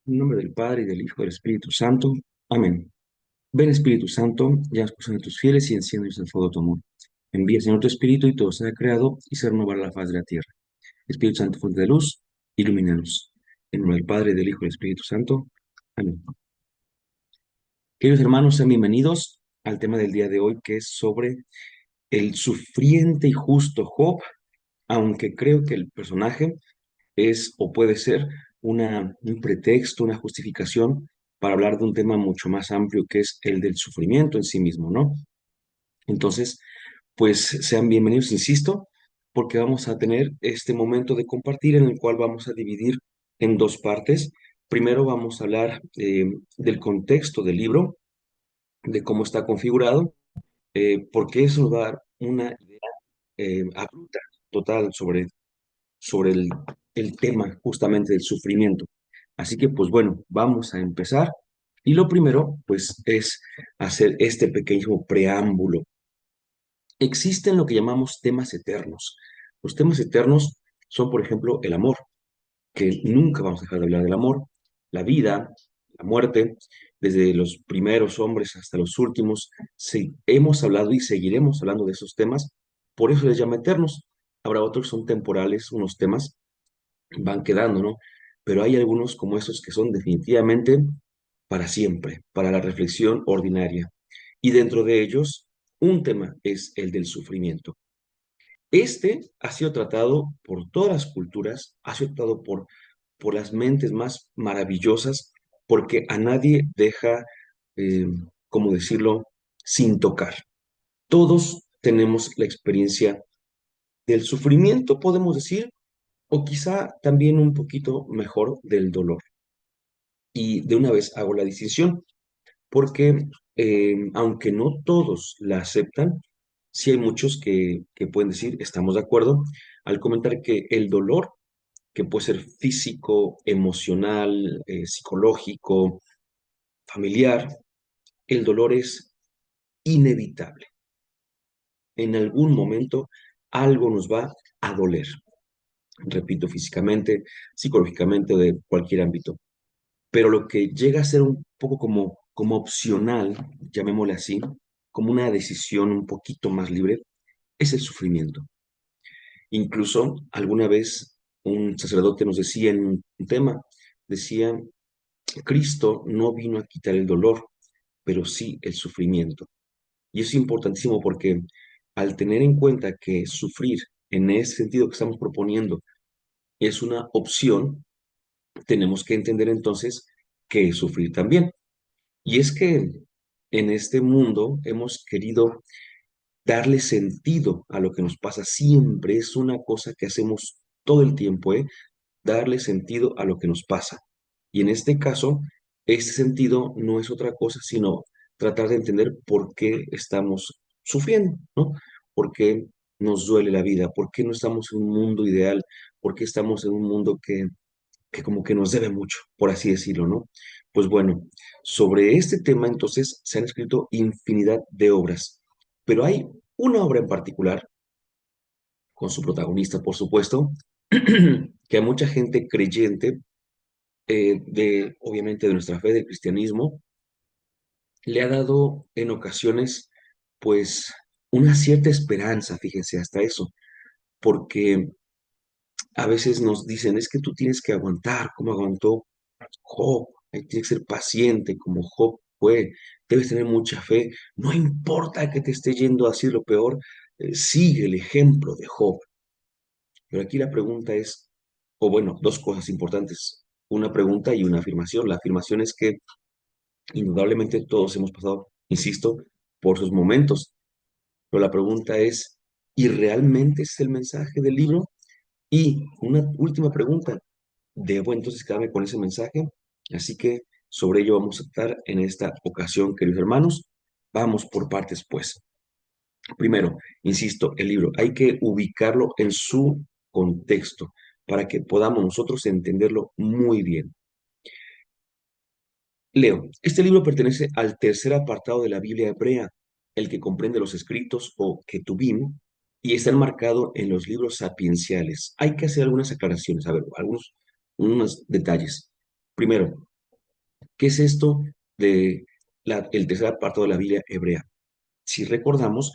En nombre del Padre, y del Hijo, y del Espíritu Santo. Amén. Ven, Espíritu Santo, ya escuchan a tus fieles y enciéndelos el fuego de tu amor. Envía, Señor, tu Espíritu y todo será creado y se renovará la faz de la tierra. Espíritu Santo, fuente de luz, ilumínanos. En nombre del Padre, del Hijo y del Espíritu Santo. Amén. Queridos hermanos, sean bienvenidos al tema del día de hoy, que es sobre el sufriente y justo Job, aunque creo que el personaje es o puede ser un pretexto, una justificación para hablar de un tema mucho más amplio que es el del sufrimiento en sí mismo, ¿no? Entonces, pues sean bienvenidos, insisto, porque vamos a tener este momento de compartir en el cual vamos a dividir en dos partes. Primero vamos a hablar del contexto del libro, de cómo está configurado, porque eso nos va a dar una idea abrupta, total, sobre el tema justamente del sufrimiento. Así que, pues bueno, vamos a empezar. Y lo primero, pues, es hacer este pequeño preámbulo. Existen lo que llamamos temas eternos. Los temas eternos son, por ejemplo, el amor, que nunca vamos a dejar de hablar del amor, la vida, la muerte, desde los primeros hombres hasta los últimos, hemos hablado y seguiremos hablando de esos temas, por eso les llama eternos. Habrá otros que son temporales, unos temas van quedando, ¿no? Pero hay algunos como esos que son definitivamente para siempre, para la reflexión ordinaria. Y dentro de ellos, un tema es el del sufrimiento. Este ha sido tratado por todas las culturas, ha sido tratado por las mentes más maravillosas, porque a nadie deja, eh, ¿cómo decirlo?, sin tocar. Todos tenemos la experiencia del sufrimiento, podemos decir, o quizá también un poquito mejor del dolor. Y de una vez hago la distinción, porque aunque no todos la aceptan, sí hay muchos que pueden decir, estamos de acuerdo, al comentar que el dolor, que puede ser físico, emocional, psicológico, familiar, el dolor es inevitable. En algún momento algo nos va a doler, repito, físicamente, psicológicamente o de cualquier ámbito. Pero lo que llega a ser un poco como opcional, llamémosle así, como una decisión un poquito más libre, es el sufrimiento. Incluso alguna vez un sacerdote nos decía en un tema, decía, Cristo no vino a quitar el dolor, pero sí el sufrimiento. Y eso es importantísimo porque al tener en cuenta que sufrir en ese sentido que estamos proponiendo es una opción, tenemos que entender entonces que es sufrir también. Y es que en este mundo hemos querido darle sentido a lo que nos pasa. Siempre es una cosa que hacemos todo el tiempo, ¿eh? Darle sentido a lo que nos pasa. Y en este caso, ese sentido no es otra cosa sino tratar de entender por qué estamos sufriendo, ¿no? ¿Por qué nos duele la vida? ¿Por qué no estamos en un mundo ideal? ¿Por qué estamos en un mundo que como que nos debe mucho, por así decirlo, ¿no? Pues bueno, sobre este tema entonces se han escrito infinidad de obras, pero hay una obra en particular, con su protagonista, por supuesto, que a mucha gente creyente, obviamente, de nuestra fe, del cristianismo, le ha dado en ocasiones, pues, una cierta esperanza, fíjense, hasta eso, porque a veces nos dicen, es que tú tienes que aguantar, como aguantó Job, tienes que ser paciente como Job fue, debes tener mucha fe, no importa que te esté yendo así lo peor, sigue el ejemplo de Job. Pero aquí la pregunta es, o bueno, dos cosas importantes, una pregunta y una afirmación. La afirmación es que indudablemente todos hemos pasado, insisto, por sus momentos, pero la pregunta es, ¿y realmente es el mensaje del libro? Y una última pregunta, ¿debo entonces quedarme con ese mensaje? Así que sobre ello vamos a tratar en esta ocasión, queridos hermanos. Vamos por partes, pues. Primero, insisto, el libro hay que ubicarlo en su contexto para que podamos nosotros entenderlo muy bien. Leo, este libro pertenece al tercer apartado de la Biblia hebrea, el que comprende los escritos o Ketubim, y está enmarcado en los libros sapienciales. Hay que hacer algunas aclaraciones, a ver, unos detalles. Primero, ¿Qué es esto de el tercer apartado de la Biblia hebrea? Si recordamos,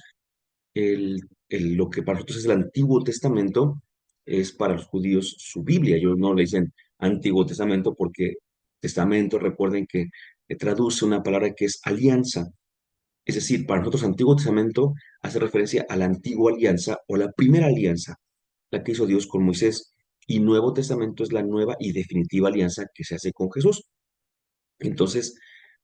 lo que para nosotros es el Antiguo Testamento es para los judíos su Biblia. Ellos no le dicen Antiguo Testamento porque testamento, recuerden que traduce una palabra que es alianza. Es decir, para nosotros Antiguo Testamento hace referencia a la antigua alianza o la primera alianza, la que hizo Dios con Moisés. Y Nuevo Testamento es la nueva y definitiva alianza que se hace con Jesús. Entonces,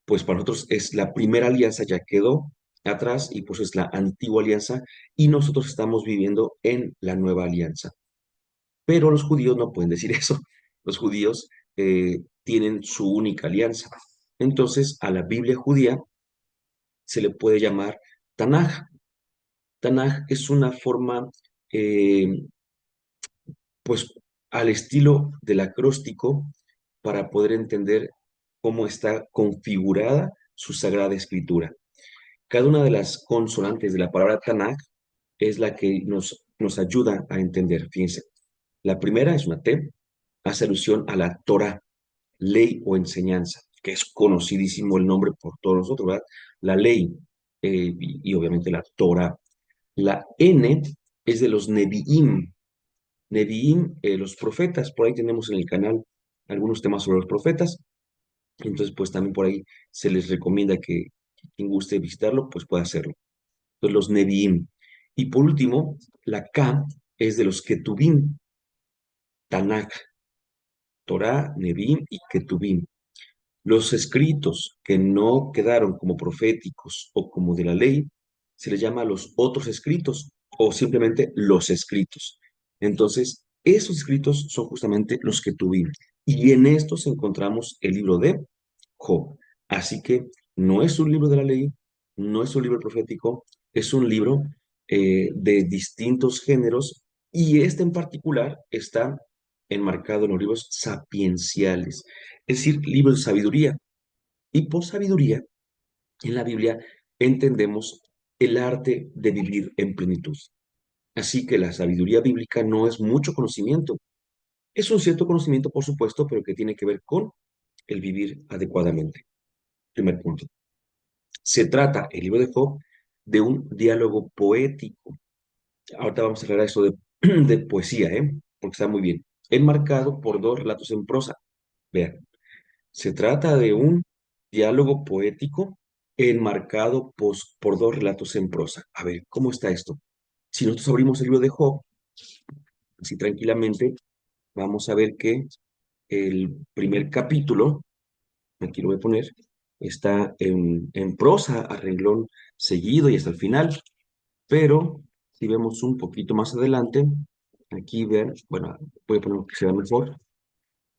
pues para nosotros es la primera alianza, ya quedó atrás y pues es la antigua alianza y nosotros estamos viviendo en la nueva alianza. Pero los judíos no pueden decir eso. Los judíos tienen su única alianza. Entonces, a la Biblia judía se le puede llamar Tanaj. Tanaj es una forma, eh, pues, al estilo del acróstico para poder entender cómo está configurada su Sagrada Escritura. Cada una de las consonantes de la palabra Tanaj es la que nos ayuda a entender. Fíjense, la primera es una T, hace alusión a la Torah, ley o enseñanza, que es conocidísimo el nombre por todos nosotros, ¿verdad? La ley y obviamente la Torah. La N es de los Nevi'im. Nevi'im, los profetas, por ahí tenemos en el canal algunos temas sobre los profetas. Entonces, pues también por ahí se les recomienda que quien guste visitarlo, pues pueda hacerlo. Entonces, los Nevi'im. Y por último, la K es de los Ketubim, Tanakh, Torah, Nevi'im y Ketubim. Los escritos que no quedaron como proféticos o como de la ley, se les llama los otros escritos o simplemente los escritos. Entonces, esos escritos son justamente los que tuvimos. Y en estos encontramos el libro de Job. Así que no es un libro de la ley, no es un libro profético, es un libro de distintos géneros y este en particular está enmarcado en los libros sapienciales, es decir, libros de sabiduría. Y por sabiduría, en la Biblia entendemos el arte de vivir en plenitud. Así que la sabiduría bíblica no es mucho conocimiento. Es un cierto conocimiento, por supuesto, pero que tiene que ver con el vivir adecuadamente. Primer punto. Se trata, el libro de Job, de un diálogo poético. Ahorita vamos a hablar de eso de poesía, ¿eh? Porque está muy bien. Enmarcado por dos relatos en prosa. Vean, se trata de un diálogo poético enmarcado por dos relatos en prosa. A ver, ¿cómo está esto? Si nosotros abrimos el libro de Job, así tranquilamente, vamos a ver que el primer capítulo, aquí lo voy a poner, está en prosa, a renglón seguido y hasta el final, pero si vemos un poquito más adelante, aquí ver, bueno, voy a poner que sea mejor,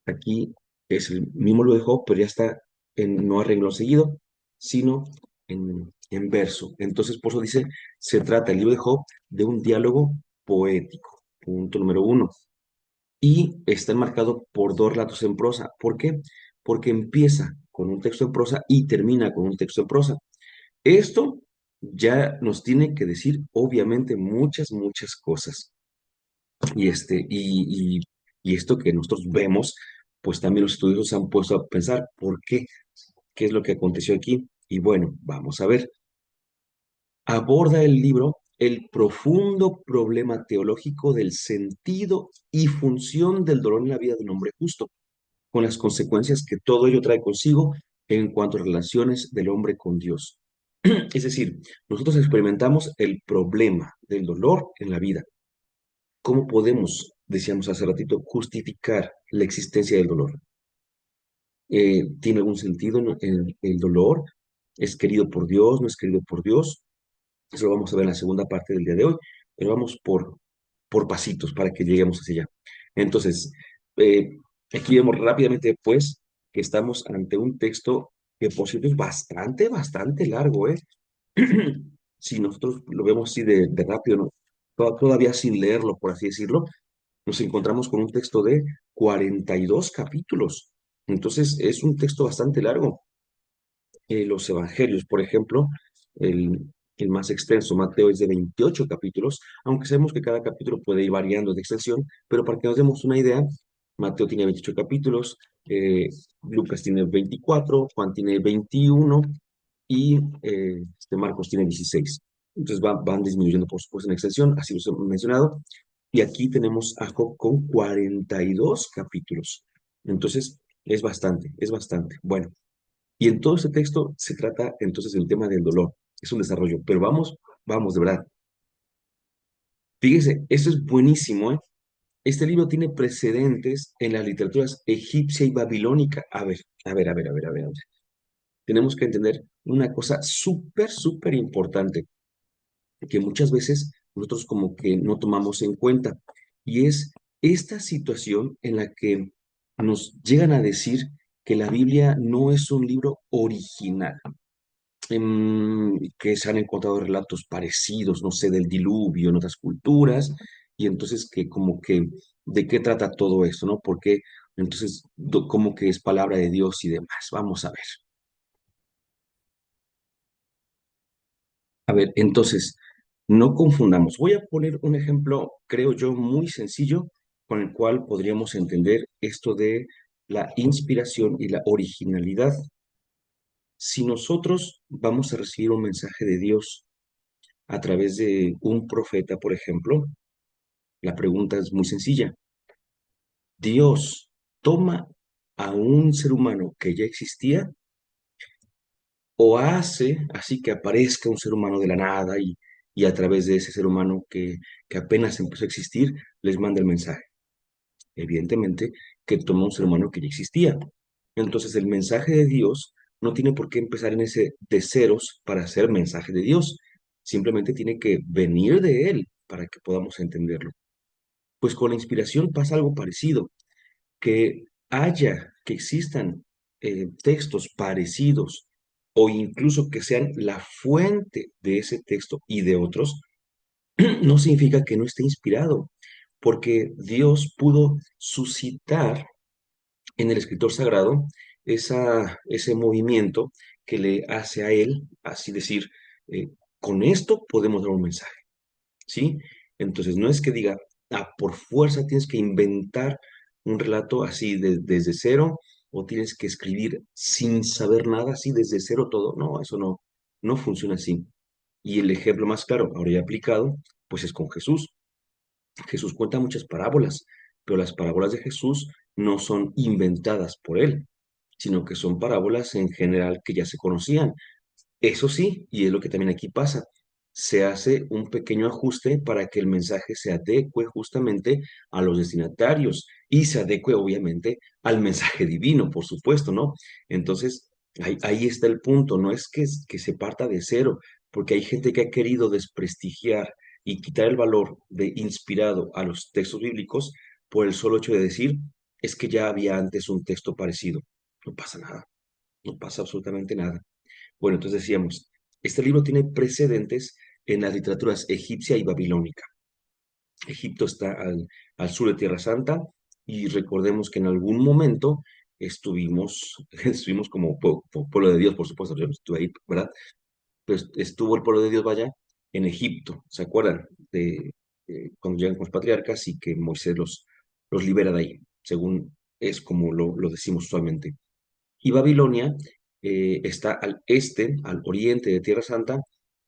aquí es el mismo lo de Job, pero ya está no a renglón seguido, sino en verso. Entonces, por eso dice, se trata el libro de Job de un diálogo poético, punto número uno. Y está enmarcado por dos relatos en prosa. ¿Por qué? Porque empieza con un texto en prosa y termina con un texto en prosa. Esto ya nos tiene que decir, obviamente, muchas, muchas cosas. Y esto que nosotros vemos, pues también los estudiosos se han puesto a pensar, ¿por qué? ¿Qué es lo que aconteció aquí? Y bueno, vamos a ver. Aborda el libro el profundo problema teológico del sentido y función del dolor en la vida de un hombre justo, con las consecuencias que todo ello trae consigo en cuanto a relaciones del hombre con Dios. Es decir, nosotros experimentamos el problema del dolor en la vida. ¿Cómo podemos, decíamos hace ratito, justificar la existencia del dolor? ¿Tiene algún sentido el dolor? ¿Es querido por Dios? ¿No es querido por Dios? Eso lo vamos a ver en la segunda parte del día de hoy, pero vamos por pasitos para que lleguemos hacia allá. Entonces, eh, aquí vemos rápidamente, pues, que estamos ante un texto que, por cierto, es bastante, bastante largo, ¿eh? Si nosotros lo vemos así de rápido, ¿no? Todavía sin leerlo, por así decirlo, nos encontramos con un texto de 42 capítulos. Entonces, es un texto bastante largo. Los evangelios, por ejemplo, el más extenso, Mateo, es de 28 capítulos, aunque sabemos que cada capítulo puede ir variando de extensión, pero para que nos demos una idea, Mateo tiene 28 capítulos, Lucas tiene 24, Juan tiene 21 y Marcos tiene 16. Entonces van disminuyendo, por supuesto, en extensión, así los he mencionado. Y aquí tenemos a Job con 42 capítulos. Entonces, es bastante, es bastante. Bueno, y en todo este texto se trata entonces del tema del dolor. Es un desarrollo, pero vamos, de verdad. Fíjese, esto es buenísimo, ¿eh? Este libro tiene precedentes en las literaturas egipcia y babilónica. A ver. Tenemos que entender una cosa súper, súper importante que muchas veces nosotros como que no tomamos en cuenta, y es esta situación en la que nos llegan a decir que la Biblia no es un libro original, que se han encontrado relatos parecidos, no sé, del diluvio en otras culturas, y entonces que como que, ¿de qué trata todo esto, no? Porque entonces, ¿cómo que es palabra de Dios y demás? Vamos a ver. A ver, entonces, no confundamos. Voy a poner un ejemplo, creo yo, muy sencillo, con el cual podríamos entender esto de la inspiración y la originalidad. Si nosotros vamos a recibir un mensaje de Dios a través de un profeta, por ejemplo, la pregunta es muy sencilla. ¿Dios toma a un ser humano que ya existía o hace así que aparezca un ser humano de la nada y a través de ese ser humano que apenas empezó a existir, les manda el mensaje? Evidentemente que toma un ser humano que ya existía. Entonces el mensaje de Dios no tiene por qué empezar en ese de ceros para ser mensaje de Dios. Simplemente tiene que venir de Él para que podamos entenderlo. Pues con la inspiración pasa algo parecido, que que existan textos parecidos o incluso que sean la fuente de ese texto y de otros, no significa que no esté inspirado, porque Dios pudo suscitar en el escritor sagrado ese movimiento que le hace a él, así decir, eh, con esto podemos dar un mensaje. ¿Sí? Entonces, no es que diga, por fuerza tienes que inventar un relato así desde cero, o tienes que escribir sin saber nada, así desde cero todo. No, eso no funciona así. Y el ejemplo más claro, ahora ya aplicado, pues es con Jesús. Jesús cuenta muchas parábolas, pero las parábolas de Jesús no son inventadas por él, sino que son parábolas en general que ya se conocían. Eso sí, y es lo que también aquí pasa, se hace un pequeño ajuste para que el mensaje se adecue justamente a los destinatarios y se adecue obviamente al mensaje divino, por supuesto, ¿no? Entonces, ahí está el punto, no es que se parta de cero, porque hay gente que ha querido desprestigiar y quitar el valor de inspirado a los textos bíblicos por el solo hecho de decir, es que ya había antes un texto parecido. No pasa nada, no pasa absolutamente nada. Bueno, entonces decíamos, este libro tiene precedentes en las literaturas egipcia y babilónica. Egipto está al sur de Tierra Santa y recordemos que en algún momento estuvimos como pueblo de Dios, por supuesto, yo no estuve ahí, ¿verdad? Pues estuvo el pueblo de Dios, vaya, en Egipto, ¿se acuerdan? Cuando llegan con los patriarcas y que Moisés los libera de ahí, según es como lo decimos usualmente. Y Babilonia está al este, al oriente de Tierra Santa,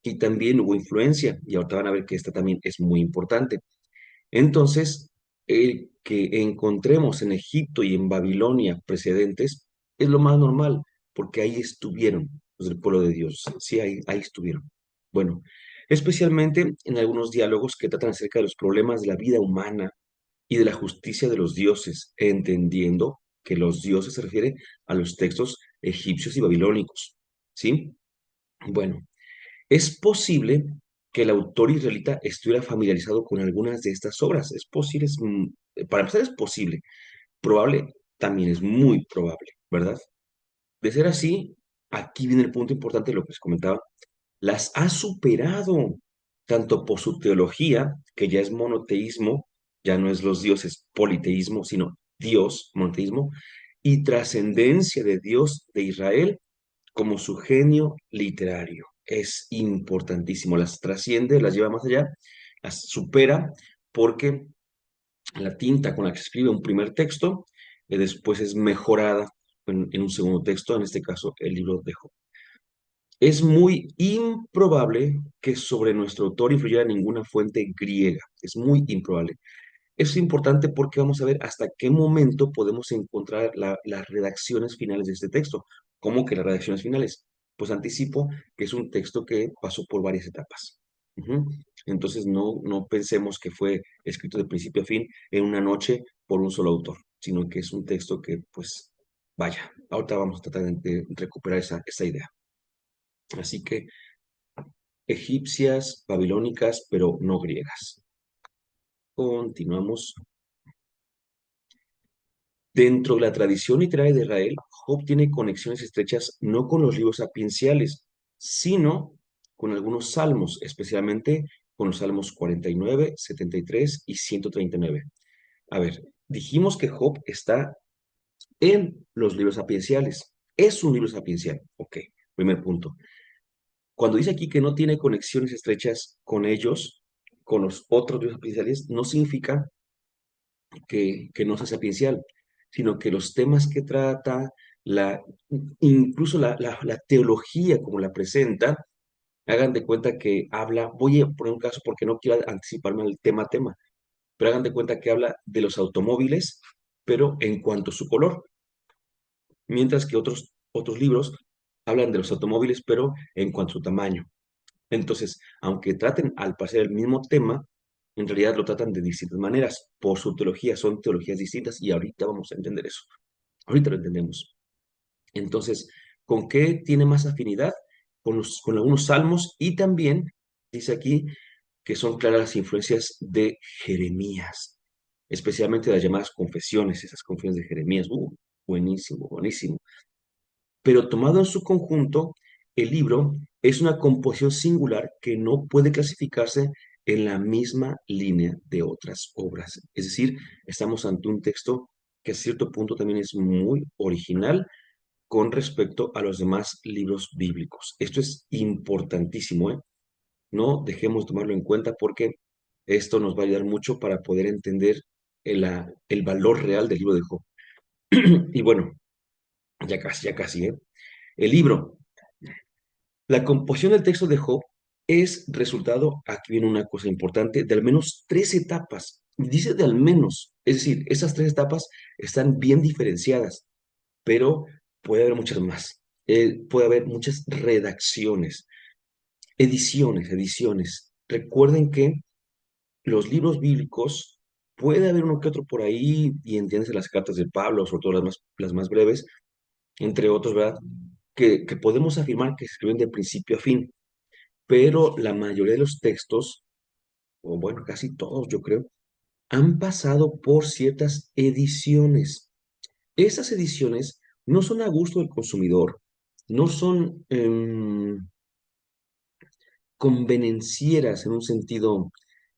y también hubo influencia, y ahorita van a ver que esta también es muy importante. Entonces, el que encontremos en Egipto y en Babilonia precedentes es lo más normal, porque ahí estuvieron los del pueblo de Dios, sí, ahí estuvieron. Bueno, especialmente en algunos diálogos que tratan acerca de los problemas de la vida humana y de la justicia de los dioses, entendiendo que los dioses se refiere a los textos egipcios y babilónicos. ¿Sí? Bueno, es posible que el autor israelita estuviera familiarizado con algunas de estas obras. Es posible, para empezar es posible. Probable también es muy probable, ¿verdad? De ser así, aquí viene el punto importante de lo que les comentaba, las ha superado, tanto por su teología, que ya es monoteísmo, ya no es los dioses politeísmo, sino Dios, monoteísmo, y trascendencia de Dios de Israel como su genio literario. Es importantísimo, las trasciende, las lleva más allá, las supera, porque La tinta con la que se escribe un primer texto, después es mejorada en un segundo texto, en este caso el libro de Job. Es muy improbable que sobre nuestro autor influyera ninguna fuente griega. Es muy improbable. Eso es importante porque vamos a ver hasta qué momento podemos encontrar las redacciones finales de este texto. ¿Cómo que las redacciones finales? Pues anticipo que es un texto que pasó por varias etapas. Ujú. Entonces no pensemos que fue escrito de principio a fin en una noche por un solo autor, sino que es un texto que, pues, vaya, ahorita vamos a tratar de recuperar esa idea. Así que egipcias, babilónicas, pero no griegas. Continuamos. Dentro de la tradición literaria de Israel, Job tiene conexiones estrechas no con los libros sapienciales, sino con algunos salmos, especialmente con los salmos 49, 73 y 139. A ver, dijimos que Job está en los libros sapienciales. Es un libro sapiencial. Ok, primer punto. Cuando dice aquí que no tiene conexiones estrechas con ellos, con los otros libros sapienciales, no significa que no sea sapiencial, sino que los temas que trata, la, incluso la teología como la presenta, hagan de cuenta que habla, voy a poner un caso porque no quiero anticiparme al tema, pero hagan de cuenta que habla de los automóviles, pero en cuanto a su color, mientras que otros libros hablan de los automóviles, pero en cuanto a su tamaño. Entonces, aunque traten al parecer el mismo tema, en realidad lo tratan de distintas maneras. Por su teología, son teologías distintas y ahorita vamos a entender eso. Ahorita lo entendemos. Entonces, ¿con qué tiene más afinidad? Con algunos salmos y también dice aquí que son claras las influencias de Jeremías, especialmente las llamadas confesiones, esas confesiones de Jeremías. Buenísimo, buenísimo. Pero tomado en su conjunto, el libro es una composición singular que no puede clasificarse en la misma línea de otras obras. Es decir, estamos ante un texto que a cierto punto también es muy original con respecto a los demás libros bíblicos. Esto es importantísimo, ¿eh? No dejemos de tomarlo en cuenta porque esto nos va a ayudar mucho para poder entender el valor real del libro de Job. Y bueno, ya casi, ¿eh? El libro. La composición del texto de Job es resultado, aquí viene una cosa importante, de al menos tres etapas. Dice de al menos, es decir, esas tres etapas están bien diferenciadas, pero puede haber muchas más. Puede haber muchas redacciones, ediciones. Recuerden que los libros bíblicos, puede haber uno que otro por ahí, y entiéndase las cartas de Pablo, sobre todo las más breves, entre otros, ¿verdad? Que podemos afirmar que se escriben de principio a fin, pero la mayoría de los textos, o bueno, casi todos yo creo, han pasado por ciertas ediciones. Esas ediciones no son a gusto del consumidor, no son convenencieras en un sentido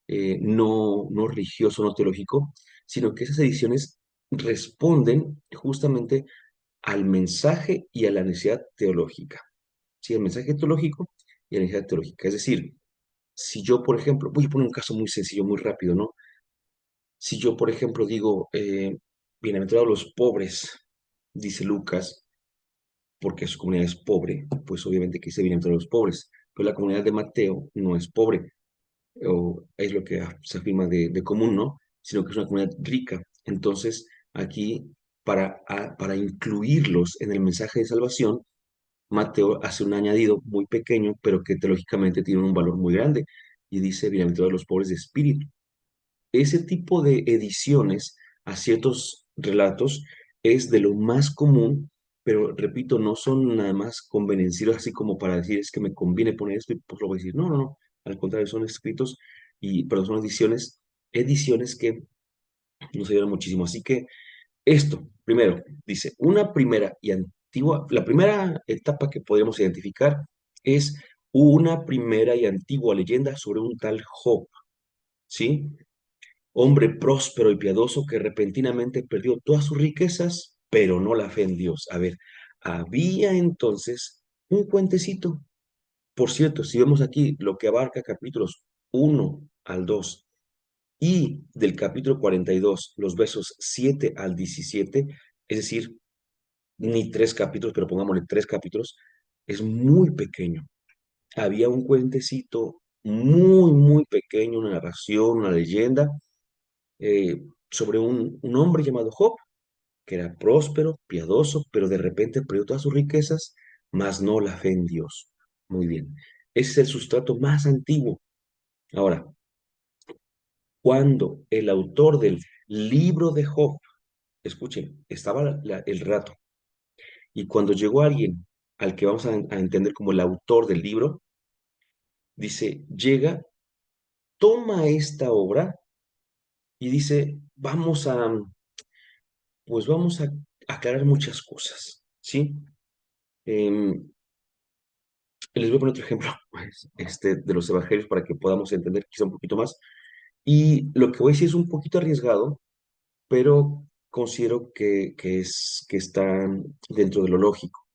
no religioso, no teológico, sino que esas ediciones responden justamente al mensaje y a la necesidad teológica. Sí, el mensaje teológico y la necesidad teológica. Es decir, si yo, por ejemplo, voy a poner un caso muy sencillo, muy rápido, ¿no? Si yo, por ejemplo, digo, bienaventurados los pobres, dice Lucas, porque su comunidad es pobre, pues obviamente que dice bienaventurados los pobres, pero la comunidad de Mateo no es pobre, o es lo que se afirma de común, ¿no? Sino que es una comunidad rica. Entonces, aquí, para incluirlos en el mensaje de salvación, Mateo hace un añadido muy pequeño, pero que teológicamente tiene un valor muy grande, y dice, bienaventurados los pobres de espíritu. Ese tipo de ediciones a ciertos relatos es de lo más común, pero repito, no son nada más convenencieros así como para decir es que me conviene poner esto y pues lo voy a decir. No, no, no. Al contrario, son escritos perdón, son ediciones que nos ayudan muchísimo. Así que esto, primero, dice, una primera y antigua, la primera etapa que podemos identificar es una primera y antigua leyenda sobre un tal Job, ¿sí? Hombre próspero y piadoso que repentinamente perdió todas sus riquezas, pero no la fe en Dios. A ver, había entonces un cuentecito. Por cierto, si vemos aquí lo que abarca capítulos 1 al 2 Y del capítulo 42, los versos 7 al 17, es decir, ni tres capítulos, pero pongámosle tres capítulos, es muy pequeño. Había un cuentecito muy, muy pequeño, una narración, una leyenda, sobre un hombre llamado Job, que era próspero, piadoso, pero de repente perdió todas sus riquezas, mas no la fe en Dios. Muy bien. Ese es el sustrato más antiguo. Ahora, cuando el autor del libro de Job, escuchen, estaba el rato, y cuando llegó alguien al que vamos a entender como el autor del libro, dice, llega, toma esta obra y dice, pues vamos a aclarar muchas cosas, ¿sí? Em, Les voy a poner otro ejemplo, pues, de los evangelios para que podamos entender quizá un poquito más. Y lo que voy a decir es un poquito arriesgado, pero considero que está dentro de lo lógico.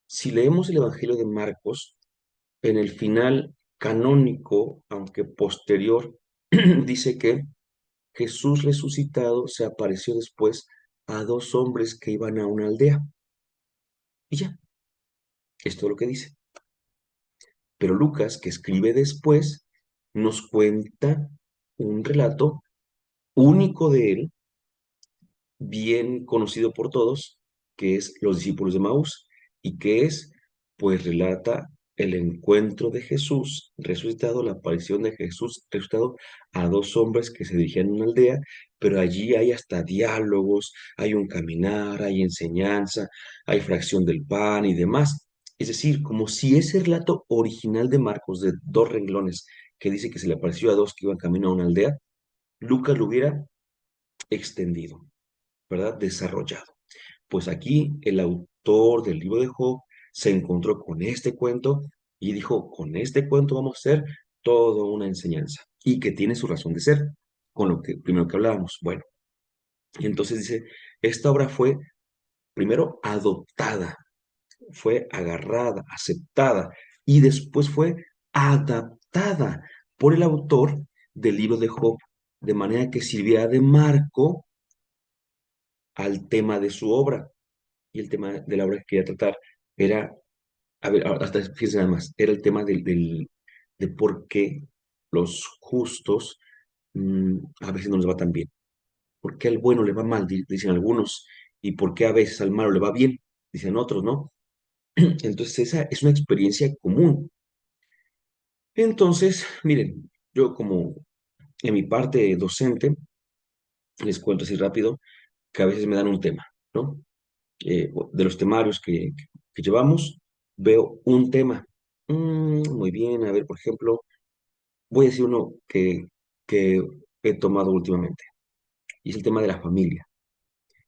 Si leemos el Evangelio de Marcos, en el final canónico, aunque posterior, dice que Jesús resucitado se apareció después a dos hombres que iban a una aldea. Y ya, es todo lo que dice. Pero Lucas, que escribe después, nos cuenta un relato único de él, bien conocido por todos, que es los discípulos de Maús, y que es, pues relata el encuentro de Jesús resucitado, la aparición de Jesús resucitado a dos hombres que se dirigían a una aldea, pero allí hay hasta diálogos, hay un caminar, hay enseñanza, hay fracción del pan y demás. Es decir, como si ese relato original de Marcos, de dos renglones, que dice que se le apareció a dos que iban camino a una aldea, Lucas lo hubiera extendido, ¿verdad? Desarrollado. Pues aquí el autor del libro de Job se encontró con este cuento y dijo, con este cuento vamos a hacer toda una enseñanza y que tiene su razón de ser, con lo que primero que hablábamos. Bueno, y entonces dice, esta obra fue primero adoptada, fue agarrada, aceptada y después fue adaptada por el autor del libro de Job, de manera que sirviera de marco al tema de su obra. Y el tema de la obra que quería tratar era, a ver, hasta fíjense nada más, era el tema de por qué los justos a veces no les va tan bien. ¿Por qué al bueno le va mal? Dicen algunos. ¿Y por qué a veces al malo le va bien? Dicen otros, ¿no? Entonces esa es una experiencia común. Entonces, miren, yo como en mi parte docente, les cuento así rápido, que a veces me dan un tema, ¿no? De los temarios que llevamos, veo un tema. Muy bien, a ver, por ejemplo, voy a decir uno que he tomado últimamente, y es el tema de la familia.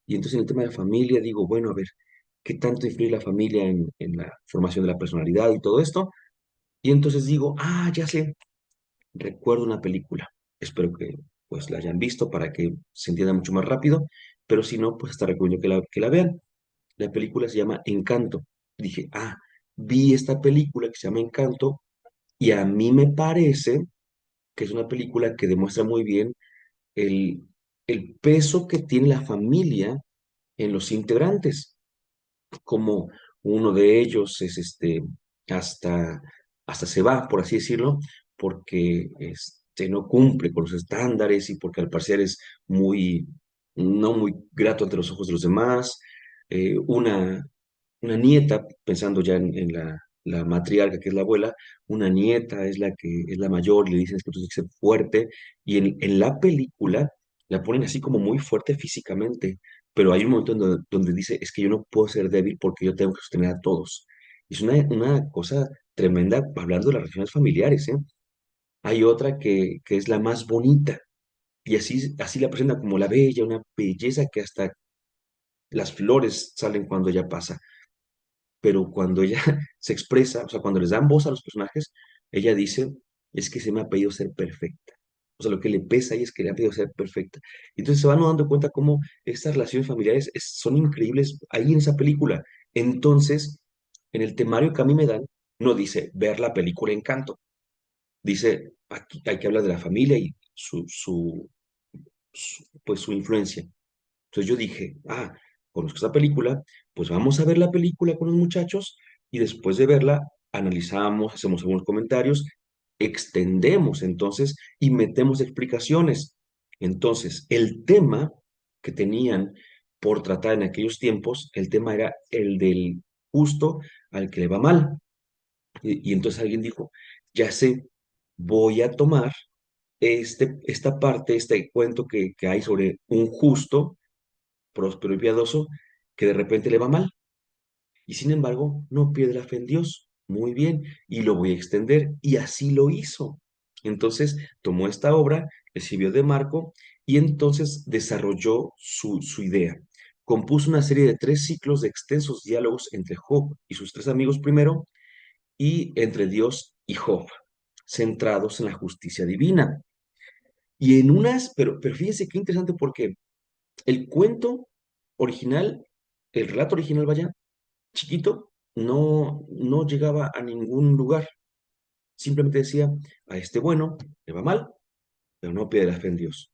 Y entonces en el tema de la familia digo, bueno, a ver, ¿qué tanto influye la familia en la formación de la personalidad y todo esto? Y entonces digo, ya sé, recuerdo una película. Espero que pues la hayan visto para que se entienda mucho más rápido, pero si no, pues hasta recomiendo que la vean. La película se llama Encanto. Dije, vi esta película que se llama Encanto y a mí me parece que es una película que demuestra muy bien el, el peso que tiene la familia en los integrantes, como uno de ellos es hasta, hasta se va, por así decirlo, porque no cumple con los estándares y porque al parecer es no muy grato ante los ojos de los demás. Una nieta, pensando ya en la matriarca, que es la abuela, una nieta es la que es la mayor y le dicen es que tú tienes que ser fuerte. Y en la película la ponen así como muy fuerte físicamente, pero hay un momento en donde dice, es que yo no puedo ser débil porque yo tengo que sostener a todos. Es una cosa tremenda hablando de las relaciones familiares, ¿eh? Hay otra que es la más bonita y así la presenta como la bella, una belleza que hasta las flores salen cuando ella pasa, pero cuando ella se expresa, o sea, cuando les dan voz a los personajes, ella dice, es que se me ha pedido ser perfecta. O sea, lo que le pesa ahí es que le ha pedido ser perfecta. Entonces se van dando cuenta cómo estas relaciones familiares son increíbles ahí en esa película. Entonces, en el temario que a mí me dan, no dice ver la película Encanto. Dice, aquí hay que hablar de la familia pues su influencia. Entonces yo dije, conozco esta película, pues vamos a ver la película con los muchachos y después de verla analizamos, hacemos algunos comentarios, extendemos entonces y metemos explicaciones. Entonces, el tema que tenían por tratar en aquellos tiempos, el tema era el del justo al que le va mal. Y entonces alguien dijo, ya sé, voy a tomar esta parte, este cuento que hay sobre un justo próspero y piadoso, que de repente le va mal. Y sin embargo, no pierde la fe en Dios. Muy bien, y lo voy a extender. Y así lo hizo. Entonces, tomó esta obra, recibió de Marco, y entonces desarrolló su idea. Compuso una serie de 3 ciclos de extensos diálogos entre Job y sus 3 amigos primero, y entre Dios y Job, centrados en la justicia divina. Y en pero fíjense qué interesante porque el cuento original, el relato original, vaya, chiquito, no llegaba a ningún lugar. Simplemente decía, a este bueno le va mal, pero no pierde la fe en Dios.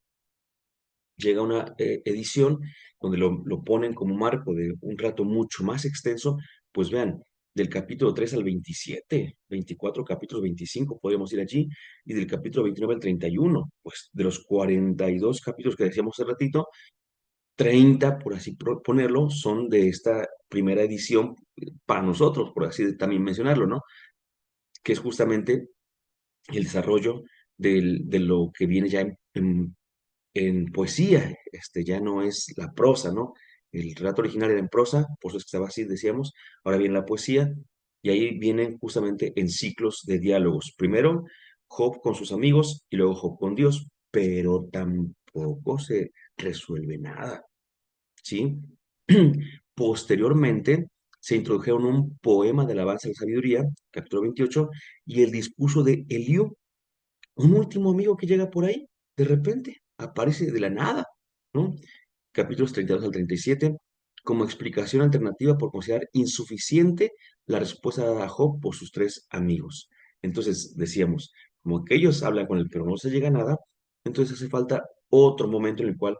Llega una edición donde lo ponen como marco de un relato mucho más extenso, pues vean, del capítulo 3 al 27, 24 capítulos, 25, podríamos ir allí, y del capítulo 29 al 31, pues de los 42 capítulos que decíamos hace ratito, 30, por así ponerlo, son de esta primera edición para nosotros, por así también mencionarlo, ¿no? Que es justamente el desarrollo de lo que viene ya en poesía, ya no es la prosa, ¿no? El relato original era en prosa, por eso es que estaba así, decíamos, ahora viene la poesía, y ahí vienen justamente en ciclos de diálogos. Primero, Job con sus amigos y luego Job con Dios, pero tampoco se resuelve nada. ¿Sí? Posteriormente se introdujeron un poema de alabanza a la sabiduría, capítulo 28, y el discurso de Eliú, un último amigo que llega por ahí, de repente, aparece de la nada, ¿no? Capítulos 32 al 37, como explicación alternativa por considerar insuficiente la respuesta dada a Job por sus 3 amigos. Entonces decíamos, como que ellos hablan con él, pero no se llega a nada, entonces hace falta otro momento en el cual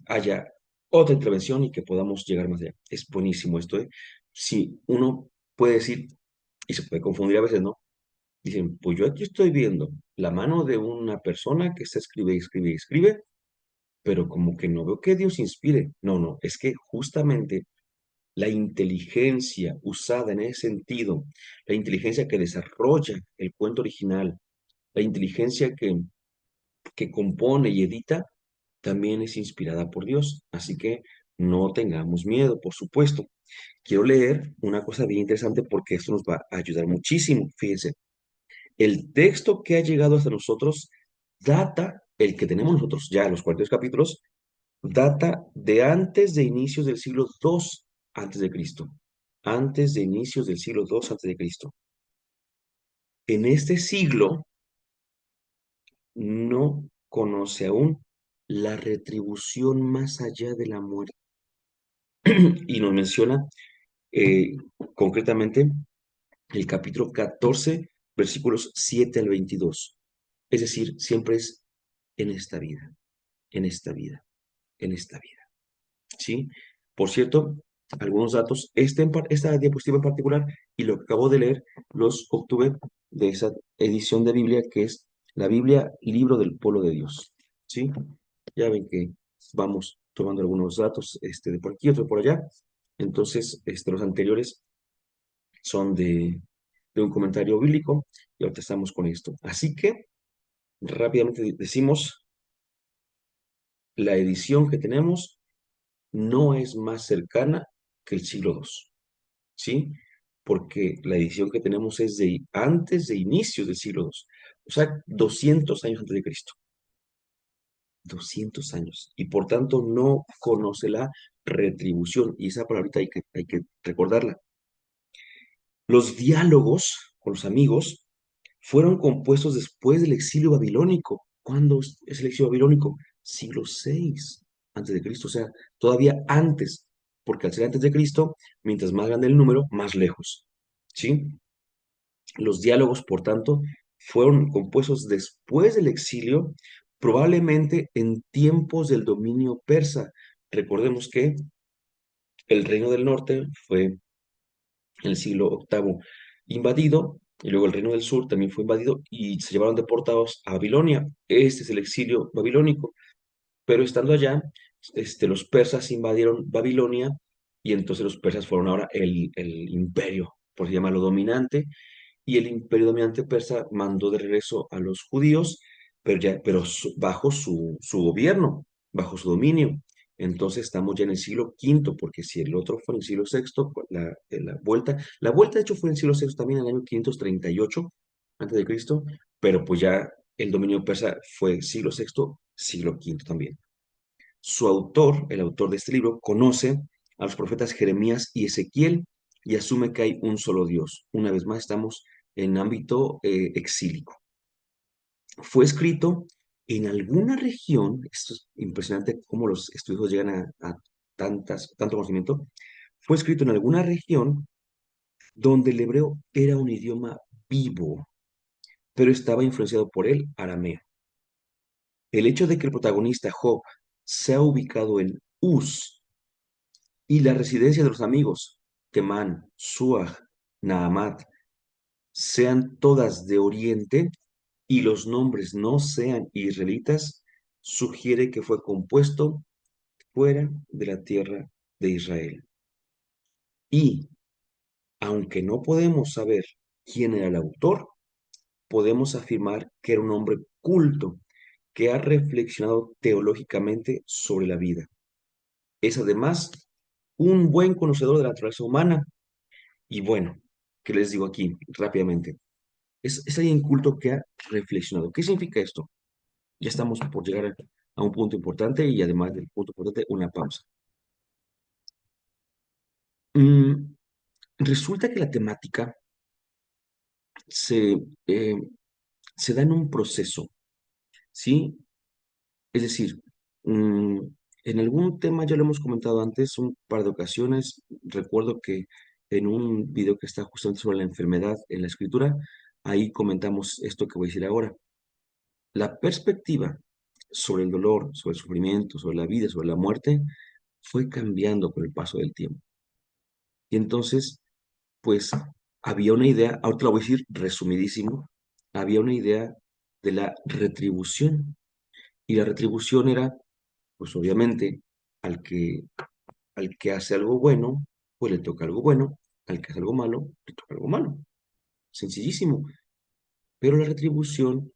haya otra intervención y que podamos llegar más allá. Es buenísimo esto, ¿eh? Si uno puede decir, y se puede confundir a veces, ¿no? Dicen, pues yo aquí estoy viendo la mano de una persona que se escribe y escribe y escribe, pero como que no veo que Dios inspire. No, no, es que justamente la inteligencia usada en ese sentido, la inteligencia que desarrolla el cuento original, la inteligencia que compone y edita, también es inspirada por Dios. Así que no tengamos miedo, por supuesto. Quiero leer una cosa bien interesante porque esto nos va a ayudar muchísimo. Fíjense, el texto que ha llegado hasta nosotros data, el que tenemos nosotros ya, los 42 capítulos, data de antes de inicios del siglo II antes de Cristo. Antes de inicios del siglo II antes de Cristo. En este siglo no conoce aún la retribución más allá de la muerte. Y nos menciona eh, concretamente el capítulo 14, versículos 7 al 22. Es decir, siempre es en esta vida, en esta vida, en esta vida. ¿Sí? Por cierto, algunos datos, esta diapositiva en particular y lo que acabo de leer, los obtuve de esa edición de Biblia que es la Biblia, libro del pueblo de Dios. ¿Sí? Ya ven que vamos tomando algunos datos de por aquí, otro por allá. Entonces, los anteriores son de un comentario bíblico y ahorita estamos con esto. Así que rápidamente decimos, la edición que tenemos no es más cercana que el siglo II, ¿sí? Porque la edición que tenemos es de antes de inicios del siglo II, o sea, 200 años antes de Cristo, 200 años, y por tanto no conoce la retribución, y esa palabrita hay que recordarla. Los diálogos con los amigos fueron compuestos después del exilio babilónico. ¿Cuándo es el exilio babilónico? Siglo VI antes de Cristo, o sea, todavía antes, porque al ser antes de Cristo, mientras más grande el número, más lejos. ¿Sí? Los diálogos, por tanto, fueron compuestos después del exilio probablemente en tiempos del dominio persa. Recordemos que el Reino del Norte fue en el siglo octavo invadido, y luego el Reino del Sur también fue invadido y se llevaron deportados a Babilonia. Este es el exilio babilónico. Pero estando allá, los persas invadieron Babilonia y entonces los persas fueron ahora el imperio, por llamarlo dominante, y el imperio dominante persa mandó de regreso a los judíos, bajo su gobierno, bajo su dominio. Entonces estamos ya en el siglo quinto, porque si el otro fue en el siglo sexto, pues la vuelta de hecho fue en el siglo sexto también, en el año 538 antes de Cristo, pero pues ya el dominio persa fue siglo sexto, siglo quinto también. Su autor, el autor de este libro, conoce a los profetas Jeremías y Ezequiel y asume que hay un solo Dios. Una vez más, estamos en ámbito exílico. Fue escrito en alguna región, esto es impresionante cómo los estudiosos llegan a tanto conocimiento, fue escrito en alguna región donde el hebreo era un idioma vivo, pero estaba influenciado por el arameo. El hecho de que el protagonista Job sea ubicado en Uz, y la residencia de los amigos, Temán, Suaj, Naamat, sean todas de Oriente y los nombres no sean israelitas, sugiere que fue compuesto fuera de la tierra de Israel. Y, aunque no podemos saber quién era el autor, podemos afirmar que era un hombre culto que ha reflexionado teológicamente sobre la vida. Es además un buen conocedor de la naturaleza humana. Y bueno, ¿qué les digo aquí rápidamente? Es alguien culto que ha reflexionado. ¿Qué significa esto? Ya estamos por llegar a un punto importante y además del punto importante, una pausa. Mm, Resulta que la temática se, eh, se da en un proceso, ¿sí? Es decir, mm, en algún tema ya lo hemos comentado antes, un par de ocasiones. Recuerdo que en un video que está justamente sobre la enfermedad en la escritura, ahí comentamos esto que voy a decir ahora. La perspectiva sobre el dolor, sobre el sufrimiento, sobre la vida, sobre la muerte, fue cambiando con el paso del tiempo. Y entonces, pues, había una idea, ahorita lo voy a decir resumidísimo, había una idea de la retribución. Y la retribución era, pues obviamente, al que, al que hace algo bueno, pues le toca algo bueno, al que hace algo malo, le toca algo malo. Sencillísimo. Pero la retribución,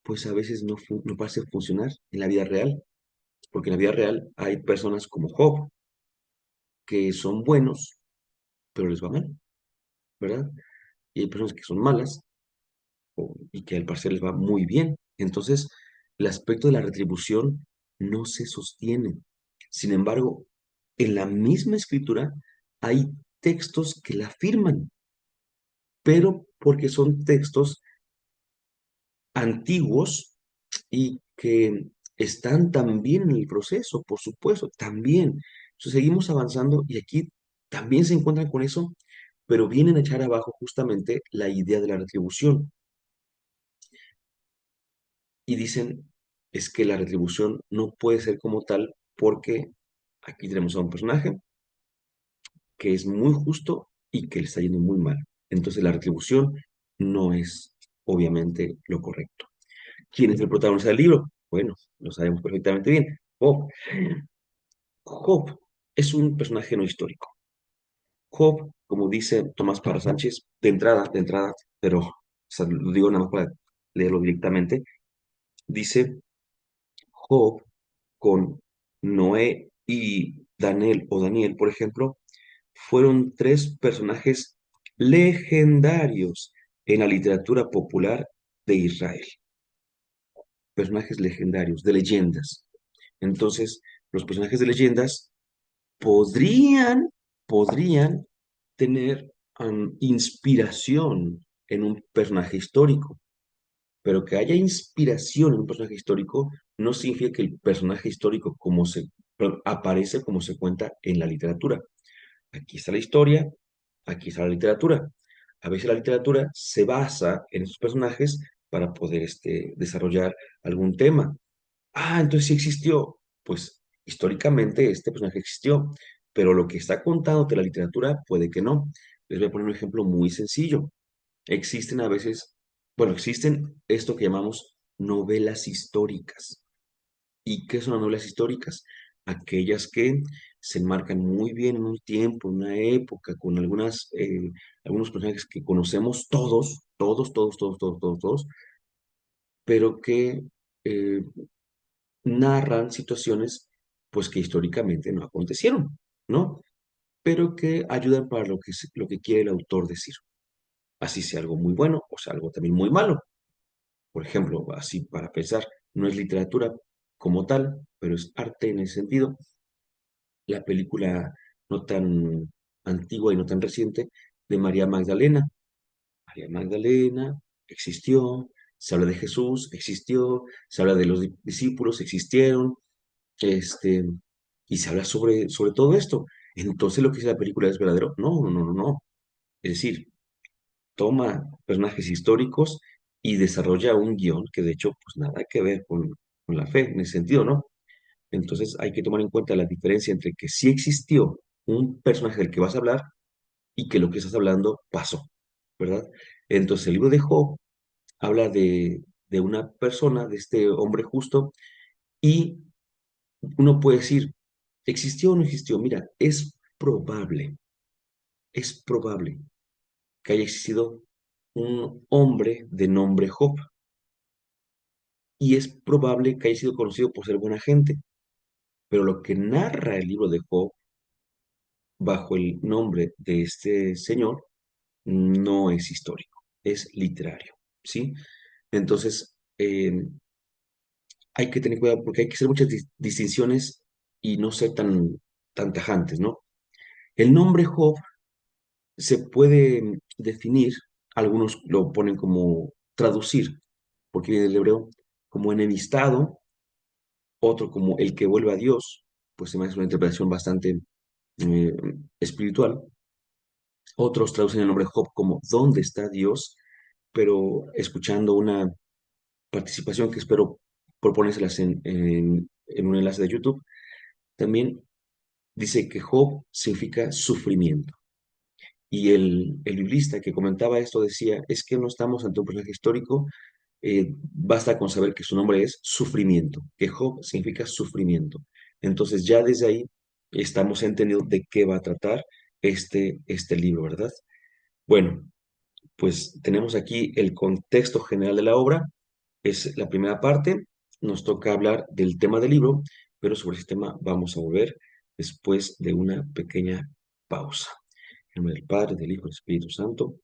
pues a veces no parece funcionar en la vida real. Porque en la vida real hay personas como Job que son buenos, pero les va mal, ¿verdad? Y hay personas que son malas y que al parecer les va muy bien. Entonces, el aspecto de la retribución no se sostiene. Sin embargo, en la misma escritura hay textos que la afirman, pero porque son textos antiguos y que están también en el proceso, por supuesto, también. Entonces, seguimos avanzando y aquí también se encuentran con eso, pero vienen a echar abajo justamente la idea de la retribución y dicen, es que la retribución no puede ser como tal porque aquí tenemos a un personaje que es muy justo y que le está yendo muy mal. Entonces la retribución no es obviamente lo correcto. ¿Quién es el protagonista del libro? Bueno, lo sabemos perfectamente bien. Job. Job es un personaje no histórico. Job, como dice Tomás Parra Sánchez, de entrada, pero o sea, lo digo nada más para leerlo directamente, dice Job con Noé y Daniel, por ejemplo, fueron tres personajes legendarios en la literatura popular de Israel. Personajes legendarios, de leyendas. Entonces, los personajes de leyendas podrían, podrían tener inspiración en un personaje histórico, pero que haya inspiración en un personaje histórico no significa que el personaje histórico aparece como se cuenta en la literatura. Aquí está la historia, aquí está la literatura. A veces la literatura se basa en esos personajes para poder desarrollar algún tema. Entonces sí existió. Pues históricamente este personaje existió, pero lo que está contado de la literatura puede que no. Les voy a poner un ejemplo muy sencillo. Existen a veces, bueno, existen esto que llamamos novelas históricas. ¿Y qué son las novelas históricas? Aquellas que se enmarcan muy bien en un tiempo, en una época, con algunos personajes que conocemos todos, pero que eh, narran situaciones pues que históricamente no acontecieron, ¿no? Pero que ayudan para lo que quiere el autor decir. Así sea algo muy bueno o sea algo también muy malo. Por ejemplo, así para pensar, no es literatura como tal, pero es arte en ese sentido. La película no tan antigua y no tan reciente de María Magdalena. María Magdalena existió, se habla de Jesús, existió, se habla de los discípulos, existieron, este, y se habla sobre todo esto. Entonces, ¿lo que dice la película es verdadero? No, no, no, no, no. Es decir, toma personajes históricos y desarrolla un guión que de hecho, pues nada que ver con la fe en ese sentido, ¿no? Entonces hay que tomar en cuenta la diferencia entre que sí existió un personaje del que vas a hablar y que lo que estás hablando pasó, ¿verdad? Entonces el libro de Job habla de una persona, de este hombre justo, y uno puede decir, ¿existió o no existió? Mira, es probable que haya existido un hombre de nombre Job, y es probable que haya sido conocido por ser buena gente, pero lo que narra el libro de Job bajo el nombre de este señor no es histórico, es literario, ¿sí? Entonces, hay que tener cuidado porque hay que hacer muchas distinciones y no ser tan tajantes, ¿no? El nombre Job se puede definir, algunos lo ponen como traducir, porque viene del hebreo, como enemistado, otro como el que vuelve a Dios, pues se me hace una interpretación bastante eh, espiritual. Otros traducen el nombre Job como ¿dónde está Dios? Pero escuchando una participación que espero proponérselas en un enlace de YouTube, también dice que Job significa sufrimiento. Y el biblista que comentaba esto decía, es que no estamos ante un personaje histórico, basta con saber que su nombre es sufrimiento, que Job significa sufrimiento. Entonces ya desde ahí estamos entendiendo de qué va a tratar este libro, ¿verdad? Bueno, pues tenemos aquí el contexto general de la obra, es la primera parte, nos toca hablar del tema del libro, pero sobre ese tema vamos a volver después de una pequeña pausa. En nombre del Padre, del Hijo y del Espíritu Santo.